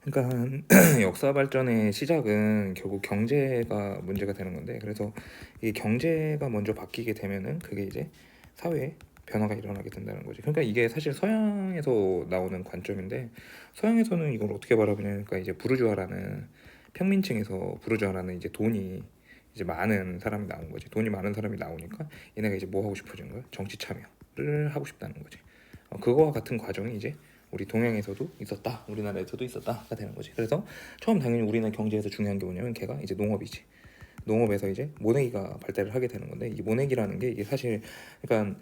그러니까 역사 발전의 시작은 결국 경제가 문제가 되는 건데, 그래서 이 경제가 먼저 바뀌게 되면은 그게 이제 사회에 변화가 일어나게 된다는 거지. 그러니까 이게 사실 서양에서 나오는 관점인데, 서양에서는 이걸 어떻게 바라보냐, 그러니까 이제 부르주아라는, 평민층에서 부르주아라는 이제 돈이 이제 많은 사람이 나온 거지. 돈이 많은 사람이 나오니까 얘네가 이제 뭐 하고 싶어진 거야? 정치 참여를 하고 싶다는 거지. 그거와 같은 과정이 이제 우리 동양에서도 있었다, 우리나라에서도 있었다가 되는 거지. 그래서 처음 당연히 우리나라 경제에서 중요한 게 뭐냐면 걔가 이제 농업이지. 농업에서 이제 모내기가 발달을 하게 되는 건데, 이 모내기라는 게 이게 사실, 그러니까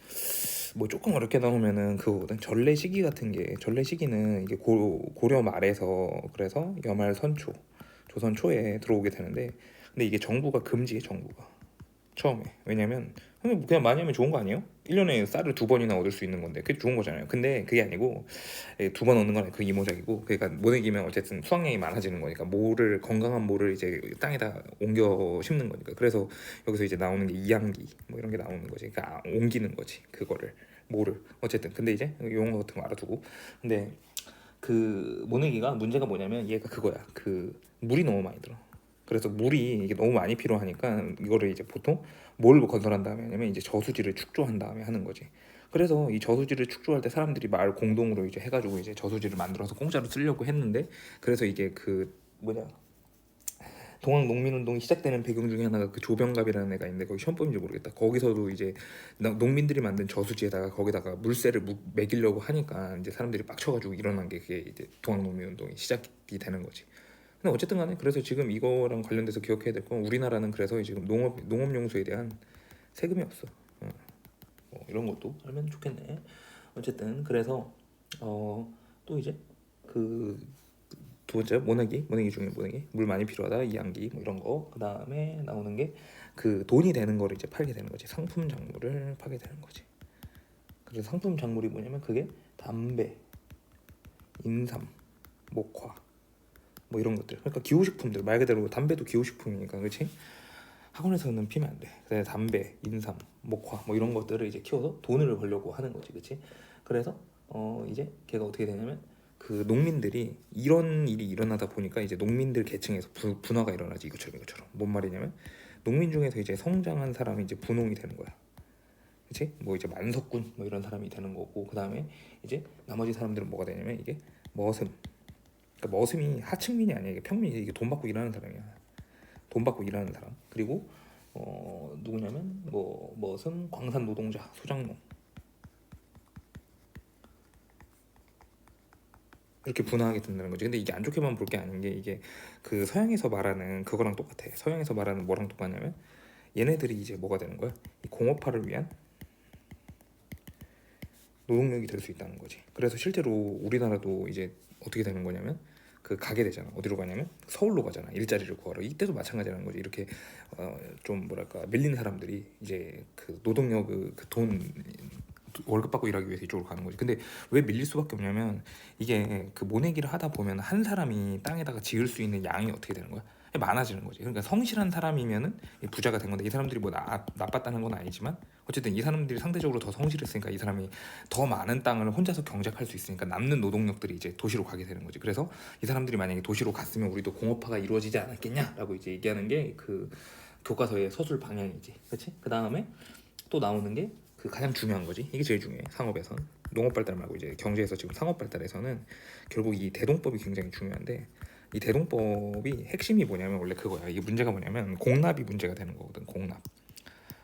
뭐 조금 어렵게 나오면은 그거거든. 전래 시기 같은 게, 전래 시기는 이게 고려 말에서, 그래서 여말 선초, 조선 초에 들어오게 되는데, 근데 이게 정부가 금지해, 정부가. 처음에. 왜냐면 그냥 많이 하면 좋은 거 아니에요? 1년에 쌀을 2번이나 얻을 수 있는 건데 그게 좋은 거잖아요. 근데 그게 아니고, 2번 얻는 건 그 이모작이고, 그러니까 모내기면 어쨌든 수확량이 많아지는 거니까, 모를, 건강한 모를 이제 땅에다 옮겨 심는 거니까. 그래서 여기서 이제 나오는 게 이양기 뭐 이런 게 나오는 거지. 그러니까 옮기는 거지, 그거를, 모를. 어쨌든 근데 이제 용어 같은 거 알아두고. 근데 그 모내기가 문제가 뭐냐면 얘가 그거야. 그 물이 너무 많이 들어. 그래서 물이 이게 너무 많이 필요하니까 이거를 이제 보통 뭘 건설한 다음에 하냐면 이제 저수지를 축조한 다음에 하는 거지. 그래서 이 저수지를 축조할 때 사람들이 마을 공동으로 이제 해가지고 이제 저수지를 만들어서 공짜로 쓰려고 했는데, 그래서 이게 그 뭐냐, 동학 농민운동이 시작되는 배경 중에 하나가 그 조병갑이라는 애가 있는데, 거기 시험범인지 모르겠다. 거기서도 이제 농민들이 만든 저수지에다가 거기다가 물새를 먹이려고 하니까 이제 사람들이 빡쳐가지고 일어난 게, 그게 이제 동학 농민운동이 시작이 되는 거지. 근데 어쨌든 간에 그래서 지금 이거랑 관련돼서 기억해야 될 건, 우리나라는 그래서 지금 농업용수에 대한 세금이 없어. 뭐 이런 것도 알면 좋겠네. 어쨌든 그래서 또 이제 그 두 번째, 모내기 중에 모내기, 물 많이 필요하다, 이양기 뭐 이런 거. 그 다음에 나오는 게 그 돈이 되는 거를 이제 팔게 되는 거지. 상품 작물을 파게 되는 거지. 그래서 상품 작물이 뭐냐면 그게 담배, 인삼, 목화 뭐 이런 것들. 그러니까 기호식품들 말 그대로, 담배도 기호식품이니까, 그렇지? 학원에서는 피면 안 돼. 그래서 담배, 인삼, 목화 뭐 이런 것들을 이제 키워서 돈을 벌려고 하는 거지, 그렇지? 그래서 이제 걔가 어떻게 되냐면, 그 농민들이 이런 일이 일어나다 보니까 이제 농민들 계층에서 분화가 일어나지. 이것처럼 뭔 말이냐면, 농민 중에서 이제 성장한 사람이 이제 분홍이 되는 거야. 그렇지? 뭐 이제 만석군 뭐 이런 사람이 되는 거고, 그 다음에 이제 나머지 사람들은 뭐가 되냐면 이게 머슴. 그러니까 머슴이 하층민이 아니야. 이게 평민이, 이게 돈 받고 일하는 사람이야. 돈 받고 일하는 사람. 그리고 누구냐면 뭐 머슴, 광산 노동자, 소장농, 이렇게 분화하게 된다는 거지. 근데 이게 안 좋게만 볼 게 아닌 게, 이게 그 서양에서 말하는 그거랑 똑같아. 서양에서 말하는 뭐랑 똑같냐면, 얘네들이 이제 뭐가 되는 거야? 이 공업화를 위한 노동력이 될 수 있다는 거지. 그래서 실제로 우리나라도 이제 어떻게 되는 거냐면, 그 가게 되잖아. 어디로 가냐면 서울로 가잖아. 일자리를 구하러. 이때도 마찬가지라는 거지. 이렇게 좀 뭐랄까, 밀린 사람들이 이제 그 노동력, 그돈 월급 받고 일하기 위해서 이쪽으로 가는 거지. 근데 왜 밀릴 수밖에 없냐면, 이게 그 모내기를 하다 보면 한 사람이 땅에다가 지을 수 있는 양이 어떻게 되는 거야? 많아지는 거지. 그러니까 성실한 사람이면은 부자가 된 건데, 이 사람들이 뭐 나빴다는 건 아니지만, 어쨌든 이 사람들이 상대적으로 더 성실했으니까 이 사람이 더 많은 땅을 혼자서 경작할 수 있으니까 남는 노동력들이 이제 도시로 가게 되는 거지. 그래서 이 사람들이 만약에 도시로 갔으면 우리도 공업화가 이루어지지 않았겠냐라고 이제 얘기하는 게 그 교과서의 서술 방향이지. 그렇지? 그 다음에 또 나오는 게 그 가장 중요한 거지. 이게 제일 중요해. 상업에선, 농업 발달 말고 이제 경제에서 지금 상업 발달에서는 결국 이 대동법이 굉장히 중요한데, 이 대동법이 핵심이 뭐냐면 원래 그거야. 이게 문제가 뭐냐면 공납이 문제가 되는 거거든. 공납.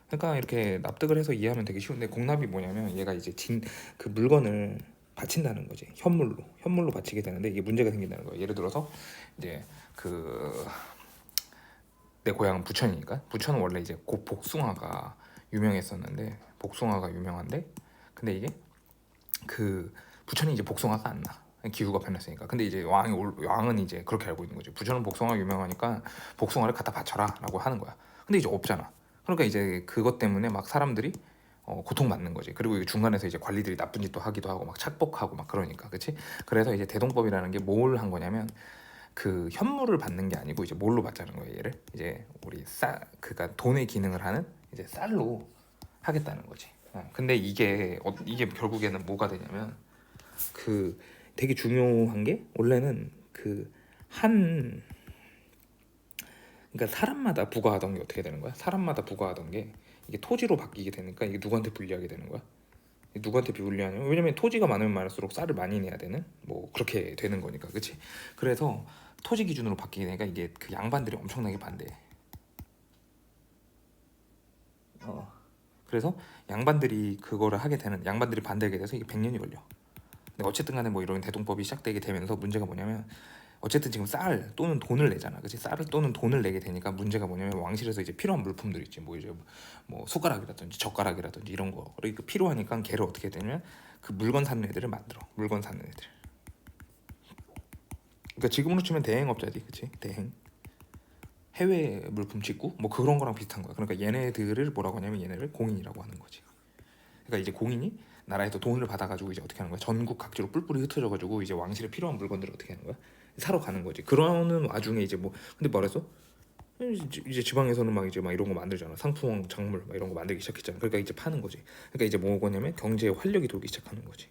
그러니까 이렇게 납득을 해서 이해하면 되게 쉬운데, 공납이 뭐냐면 얘가 이제 그 물건을 바친다는 거지. 현물로 바치게 되는데, 이게 문제가 생긴다는 거예요. 예를 들어서 이제 그 내 고향은 부천이니까, 부천은 원래 이제 복숭아가 유명했었는데, 복숭아가 유명한데, 근데 이게 그 부천이 이제 복숭아가 안 나. 기후가 변했으니까. 근데 이제 왕은 이제 그렇게 알고 있는 거지. 부천은 복숭아 유명하니까 복숭아를 갖다 바쳐라라고 하는 거야. 근데 이제 없잖아. 그러니까 이제 그것 때문에 막 사람들이 고통받는 거지. 그리고 중간에서 이제 관리들이 나쁜 짓도 하기도 하고 막 착복하고 막 그러니까, 그렇지? 그래서 이제 대동법이라는 게 뭘 한 거냐면, 그 현물을 받는 게 아니고 이제 뭘로 받자는 거예요. 얘를 이제 우리 그러니까 돈의 기능을 하는 이제 쌀로 하겠다는 거지. 근데 이게 결국에는 뭐가 되냐면, 그 되게 중요한 게, 원래는 그 한 그러니까 사람마다 부과하던 게 어떻게 되는 거야? 사람마다 부과하던 게 이게 토지로 바뀌게 되니까 이게 누구한테 불리하게 되는 거야? 누구한테 불리하냐면 왜냐면 토지가 많으면 많을수록 쌀을 많이 내야 되는 뭐 그렇게 되는 거니까 그치? 그래서 토지 기준으로 바뀌게 되니까 이게 그 양반들이 엄청나게 반대해. 어. 그래서 양반들이 그거를 하게 되는 양반들이 반대하게 돼서 이게 100년이 걸려. 근데 어쨌든 간에 뭐 이런 대동법이 시작되게 되면서 문제가 뭐냐면 어쨌든 지금 쌀 또는 돈을 내잖아, 그치? 쌀을 또는 돈을 내게 되니까 문제가 뭐냐면 왕실에서 이제 필요한 물품들 있지, 뭐 이제 뭐 숟가락이라든지 젓가락이라든지 이런 거 그러니까 필요하니까 걔를 어떻게 되냐면 그 물건 사는 애들을 만들어, 물건 사는 애들. 그러니까 지금으로 치면 대행업자지, 그치? 대행 해외 물품 직구 뭐 그런 거랑 비슷한 거야. 그러니까 얘네들을 뭐라고 하냐면 얘네를 공인이라고 하는 거지. 그러니까 이제 공인이 나라에서 돈을 받아가지고 이제 어떻게 하는 거야? 전국 각지로 뿔뿔이 흩어져가지고 이제 왕실에 필요한 물건들을 어떻게 하는 거야? 사러 가는 거지. 그러는 와중에 이제 뭐 근데 말해서 이제 지방에서는 막 이제 막 이런 거 만들잖아. 상품 작물 막 이런 거 만들기 시작했잖아. 그러니까 이제 파는 거지. 그러니까 이제 뭐냐면 경제의 활력이 돌기 시작하는 거지.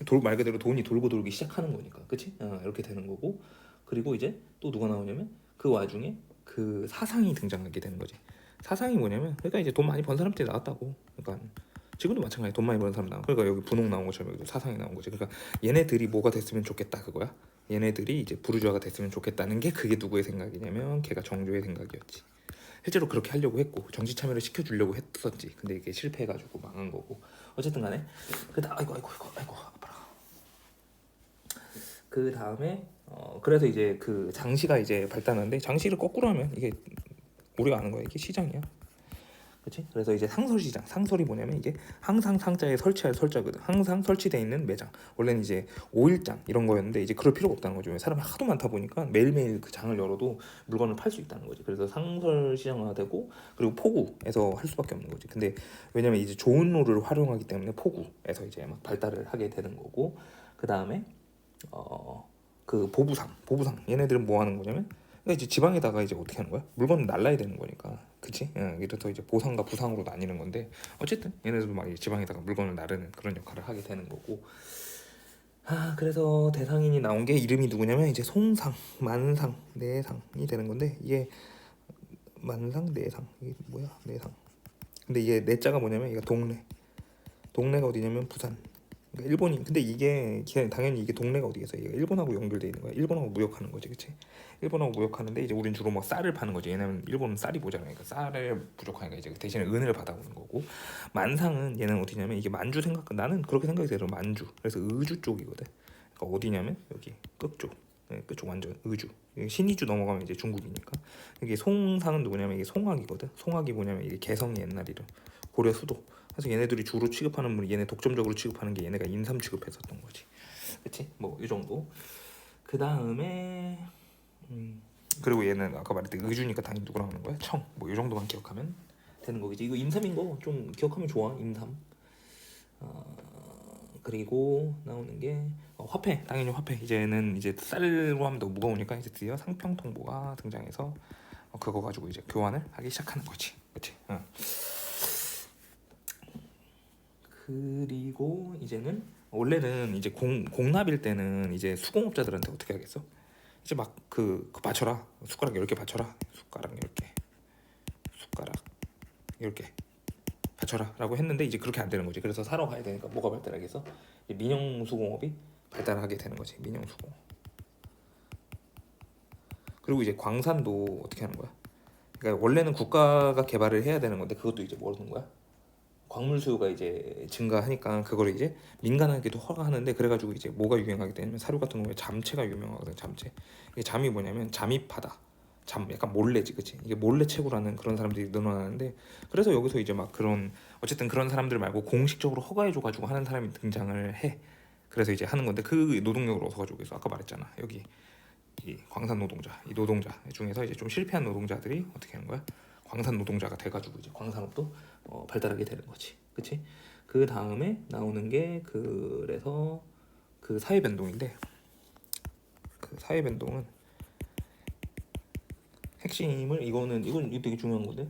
돌 말 그대로 돈이 돌고 돌기 시작하는 거니까, 그치? 이렇게 되는 거고. 그리고 이제 또 누가 나오냐면 그 와중에 그 사상이 등장하게 되는 거지. 사상이 뭐냐면 그러니까 이제 돈 많이 번 사람들이 나왔다고. 그러니까 지금도 마찬가지 돈 많이 버는 사람 나와. 그러니까 여기 분홍 나온 것처럼 여기도 사상이 나온 거지. 그러니까 얘네들이 뭐가 됐으면 좋겠다 그거야. 얘네들이 이제 부르주아가 됐으면 좋겠다는 게 그게 누구의 생각이냐면 걔가 정조의 생각이었지. 실제로 그렇게 하려고 했고 정치 참여를 시켜주려고 했었지. 근데 이게 실패해가지고 망한 거고. 어쨌든 간에 그다 아이고 아파라. 그 다음에 그래서 이제 그 장시가 이제 발달하는데 장시를 거꾸로 하면 이게 우리가 아는 거야. 이게 시장이야. 그치? 그래서 이제 상설시장, 상설이 뭐냐면 이게 항상 상자에 설치할 설자거든. 항상 설치되어 있는 매장. 원래는 이제 5일장 이런 거였는데 이제 그럴 필요가 없다는 거죠. 사람이 하도 많다 보니까 매일매일 그 장을 열어도 물건을 팔 수 있다는 거지. 그래서 상설시장화되고 그리고 포구에서 할 수밖에 없는 거지. 근데 왜냐면 이제 좋은 로를 활용하기 때문에 포구에서 이제 막 발달을 하게 되는 거고, 그 다음에 그 보부상 얘네들은 뭐 하는 거냐면 그러니까 이제 지방에다가 이제 어떻게 하는 거야? 물건을 날라야 되는 거니까, 그치? 이래서 이제 보상과 부상으로 나뉘는 건데 어쨌든 얘네들도 막 지방에다가 물건을 나르는 그런 역할을 하게 되는 거고. 그래서 대상인이 나온 게 이름이 누구냐면 이제 송상, 만상, 내상이 되는 건데 이게 만상, 내상 이게 뭐야? 내상. 근데 이게 내자가 뭐냐면 이게 동네가 어디냐면 부산. 그러니까 일본이 근데 이게 당연히 이게 동네가 어디겠어? 이게 일본하고 연결돼 있는 거야. 일본하고 무역하는 거지, 그치? 일본하고 무역하는데 이제 우린 주로 막 쌀을 파는 거지. 왜냐면 일본은 쌀이 모자라니까 쌀을 부족하니까 이제 대신에 은을 받아오는 거고. 만상은 얘는 어디냐면 이게 만주 생각 나는 그렇게 생각이 들어. 만주. 그래서 의주 쪽이거든. 그러니까 어디냐면 여기 끝쪽. 네, 끝쪽 완전 의주. 신의주 넘어가면 이제 중국이니까. 이게 송상은 누구냐면 이게 송악이거든. 송악이 뭐냐면 이게 개성이 옛날 이름. 고려 수도. 그래서 얘네들이 주로 취급하는 분이 얘네 독점적으로 취급하는 게 얘네가 인삼 취급했었던 거지. 그치? 뭐 이 정도. 그 다음에 그리고 얘는 아까 말했듯이 의주니까 당연히 누구랑 하는 거야? 청. 뭐 이 정도만 기억하면 되는 거겠지. 이거 인삼인 거 좀 기억하면 좋아. 인삼. 그리고 나오는 게 화폐. 당연히 화폐. 이제는 이제 쌀로 하면 더 무거우니까 이제 드디어 상평통보가 등장해서 그거 가지고 이제 교환을 하기 시작하는 거지. 그치? 그리고 이제는 원래는 이제 공납일 때는 이제 수공업자들한테 어떻게 하겠어? 이제 막 그 받쳐라, 숟가락 10개 받쳐라, 숟가락 10개, 숟가락 10개 받쳐라 라고 했는데 이제 그렇게 안 되는 거지. 그래서 사러 가야 되니까 뭐가 발달하겠어? 민영수공업이 발달하게 되는 거지. 민영수공업. 그리고 이제 광산도 어떻게 하는 거야? 그러니까 원래는 국가가 개발을 해야 되는 건데 그것도 이제 모르는 거야. 광물 수요가 이제 증가하니까 그걸 이제 민간에게도 허가하는데, 그래가지고 이제 뭐가 유행하게 되냐면 사료 같은 경우에 잠채가 유명하거든. 잠채. 이게 잠이 뭐냐면 잠입하다. 잠 약간 몰래지, 그치? 이게 몰래 채굴하는 그런 사람들이 늘어나는데, 그래서 여기서 이제 막 그런 어쨌든 그런 사람들 말고 공식적으로 허가해줘가지고 하는 사람이 등장을 해. 그래서 이제 하는 건데 그 노동력을 얻어가지고 그래서 아까 말했잖아. 여기 이 광산 노동자, 이 노동자 중에서 이제 좀 실패한 노동자들이 어떻게 하는 거야? 광산 노동자가 돼가지고 이제 광산업도 발달하게 되는 거지, 그치? 그 다음에 나오는 게 그래서 그 사회 변동인데, 그 사회 변동은 핵심을 이건 되게 중요한 건데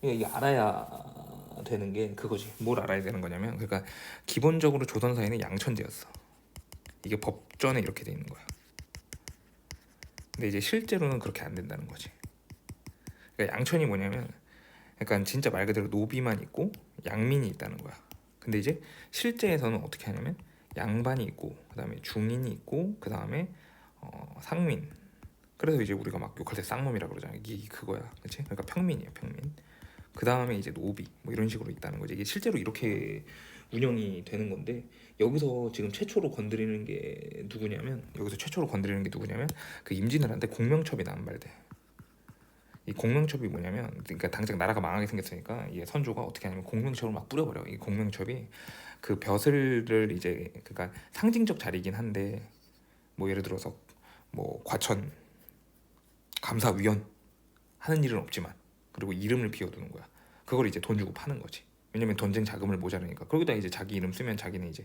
이게 알아야 되는 게 그거지. 뭘 알아야 되는 거냐면 그러니까 기본적으로 조선 사회는 양천제였어. 이게 법전에 이렇게 돼 있는 거야. 근데 이제 실제로는 그렇게 안 된다는 거지. 그러니까 양천이 뭐냐면 약간 진짜 말 그대로 노비만 있고 양민이 있다는 거야. 근데 이제 실제에서는 어떻게 하냐면 양반이 있고 그다음에 중인이 있고 그다음에 상민. 그래서 이제 우리가 막 욕할 때 쌍놈이라 그러잖아. 이게 그거야, 그렇지? 그러니까 평민이야, 평민. 그 다음에 이제 노비 뭐 이런 식으로 있다는 거지. 이게 실제로 이렇게 운영이 되는 건데 여기서 지금 최초로 건드리는 게 누구냐면 그 임진왜란때 공명첩이 난발돼. 이 공명첩이 뭐냐면 그러니까 당장 나라가 망하게 생겼으니까 이 선조가 어떻게 하냐면 공명첩을 막 뿌려버려. 이 공명첩이 그 벼슬을 이제 그러니까 상징적 자리이긴 한데 뭐 예를 들어서 뭐 과천 감사위원 하는 일은 없지만 그리고 이름을 비워두는 거야. 그걸 이제 돈 주고 파는 거지. 왜냐면 전쟁 자금을 모자르니까. 거기다 이제 자기 이름 쓰면 자기는 이제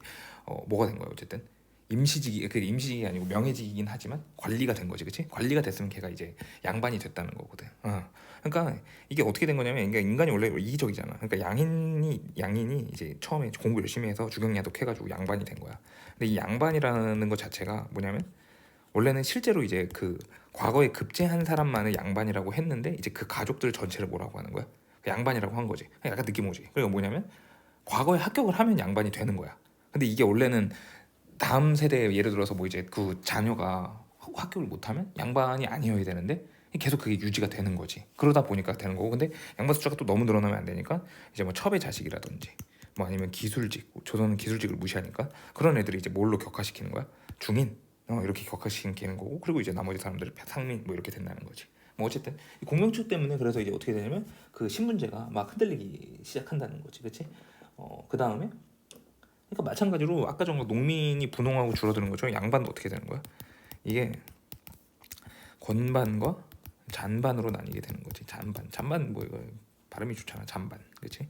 뭐가 된 거야 어쨌든. 임시직이 그 임시직이 아니고 명예직이긴 하지만 관리가 된 거지, 그렇지? 관리가 됐으면 걔가 이제 양반이 됐다는 거거든. 그러니까 이게 어떻게 된 거냐면, 그러니까 인간이 원래 이기적이잖아. 그러니까 양인이 이제 처음에 공부 열심히 해서 주경야독 해가지고 양반이 된 거야. 근데 이 양반이라는 것 자체가 뭐냐면 원래는 실제로 이제 그 과거에 급제한 사람만을 양반이라고 했는데 이제 그 가족들 전체를 뭐라고 하는 거야? 그 양반이라고 한 거지. 약간 느낌 오지. 그러니까 뭐냐면 과거에 합격을 하면 양반이 되는 거야. 근데 이게 원래는 다음 세대에 예를 들어서 뭐 이제 그 자녀가 합격을 못하면 양반이 아니어야 되는데 계속 그게 유지가 되는 거지. 그러다 보니까 되는 거고. 근데 양반 숫자가 또 너무 늘어나면 안 되니까 이제 뭐 첩의 자식이라든지 뭐 아니면 기술직, 조선은 기술직을 무시하니까 그런 애들이 이제 뭘로 격화시키는 거야? 중인. 이렇게 격화시키는 거고, 그리고 이제 나머지 사람들을 상민 뭐 이렇게 된다는 거지. 뭐 어쨌든 이 공명축 때문에 그래서 이제 어떻게 되냐면 그 신분제가 막 흔들리기 시작한다는 거지, 그렇지? 그 다음에 그러니까 마찬가지로 아까 전에 농민이 분홍하고 줄어드는 거죠. 양반도 어떻게 되는 거야? 이게 권반과 잔반으로 나뉘게 되는 거지. 잔반 뭐 이거 발음이 좋잖아. 잔반, 그렇지?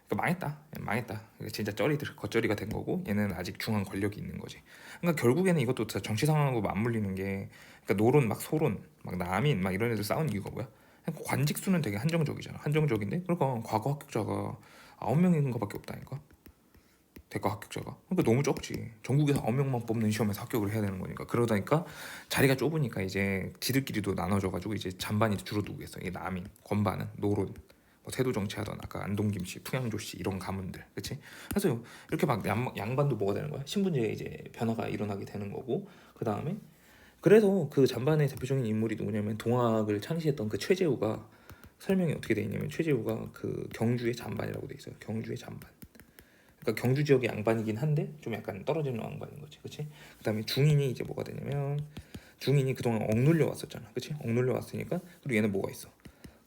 그러니까 망했다. 진짜 겉절이가 된 거고 얘는 아직 중앙 권력이 있는 거지. 그러니까 결국에는 이것도 정치 상황하고 맞물리는 게, 그러니까 노론 막 소론 막 남인 막 이런 애들 싸운 이유가 뭐야? 그러니까 관직 수는 되게 한정적이잖아. 한정적인데 그러니까 과거 합격자가 9명인가밖에 없다니까. 대과 합격자가. 그러니까 너무 적지. 전국에서 9명만 뽑는 시험에서 합격을 해야 되는 거니까. 그러다니까 자리가 좁으니까 이제 지들끼리도 나눠져가지고 이제 잔반이 줄어들고 있어. 이 남인, 건반은 노론, 뭐 세도 정치하던 아까 안동김씨, 풍양조씨 이런 가문들, 그렇지? 그래서 이렇게 막 양반도 뭐가 되는 거야? 신분제에 이제 변화가 일어나게 되는 거고, 그 다음에 그래서 그 잔반의 대표적인 인물이 누구냐면 동학을 창시했던 그 최재우가, 설명이 어떻게 돼 있냐면 최재우가 그 경주의 잔반이라고 돼 있어요. 경주의 잔반. 그러니까 경주 지역의 양반이긴 한데 좀 약간 떨어지는 양반인 거지, 그렇지? 그다음에 중인이 이제 뭐가 되냐면 중인이 그동안 억눌려 왔었잖아, 그렇지? 억눌려 왔으니까. 그리고 얘는 뭐가 있어?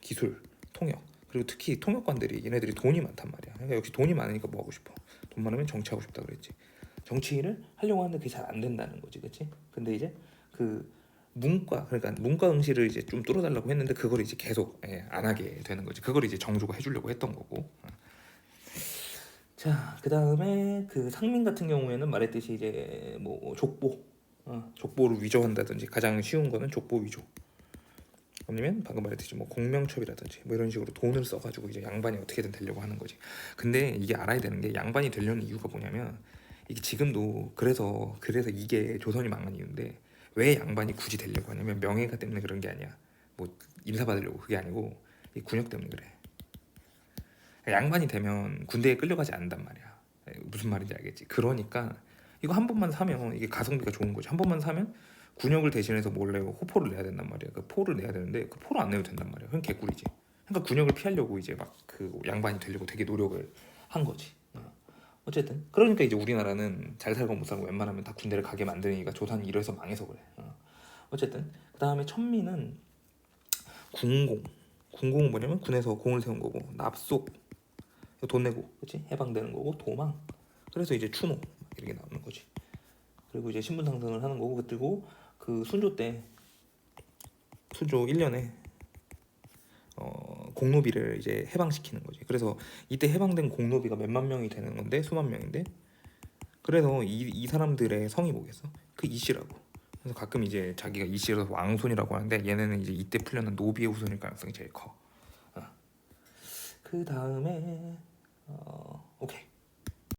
기술, 통역. 그리고 특히 통역관들이 얘네들이 돈이 많단 말이야. 그러니까 역시 돈이 많으니까 뭐 하고 싶어? 돈 많으면 정치하고 싶다 그랬지. 정치를 하려고 하는데 그게 잘 안 된다는 거지, 그렇지? 근데 이제 그 문과, 그러니까 문과 응시를 이제 좀 뚫어달라고 했는데 그걸 이제 계속 안 하게 되는 거지. 그걸 이제 정조가 해주려고 했던 거고. 자, 그 다음에 그 상민 같은 경우에는 말했듯이 이제 뭐 족보, 족보를 위조한다든지, 가장 쉬운 거는 족보 위조. 아니면 방금 말했듯이 뭐 공명첩이라든지 뭐 이런 식으로 돈을 써가지고 이제 양반이 어떻게든 되려고 하는 거지. 근데 이게 알아야 되는 게 양반이 되려는 이유가 뭐냐면 이게 지금도 그래서 이게 조선이 망한 이유인데, 왜 양반이 굳이 되려고 하냐면 명예가 때문에 그런 게 아니야. 뭐 인사 받으려고 그게 아니고 이 군역 때문에 그래. 양반이 되면 군대에 끌려가지 않는단 말이야. 무슨 말인지 알겠지? 그러니까 이거 한 번만 사면 이게 가성비가 좋은 거지. 한 번만 사면 군역을 대신해서 몰래 호포를 내야 된단 말이야. 그 포를 내야 되는데 그 포를 안 내도 된단 말이야. 그건 개꿀이지. 그러니까 군역을 피하려고 이제 막 그 양반이 되려고 되게 노력을 한 거지. 어쨌든 그러니까 이제 우리나라는 잘 살고 못 살고 웬만하면 다 군대를 가게 만드는 이가 조선이 이래서 망해서 그래. 어쨌든 그 다음에 천민은 군공. 군공은 뭐냐면 군에서 공을 세운 거고, 납속 돈 내고, 그렇지? 해방되는 거고, 도망. 그래서 이제 추노 이렇게 나오는 거지. 그리고 이제 신분 상승을 하는 거고, 그리고 그 순조 때 순조 1년에 공노비를 이제 해방시키는 거지. 그래서 이때 해방된 공노비가 몇만 명이 되는 건데, 수만 명인데, 그래서 이 사람들의 성이 뭐겠어? 그 이씨라고. 그래서 가끔 이제 자기가 이씨라서 왕손이라고 하는데 얘네는 이제 이때 풀려난 노비의 후손일 가능성이 제일 커. 그 다음에 오케이.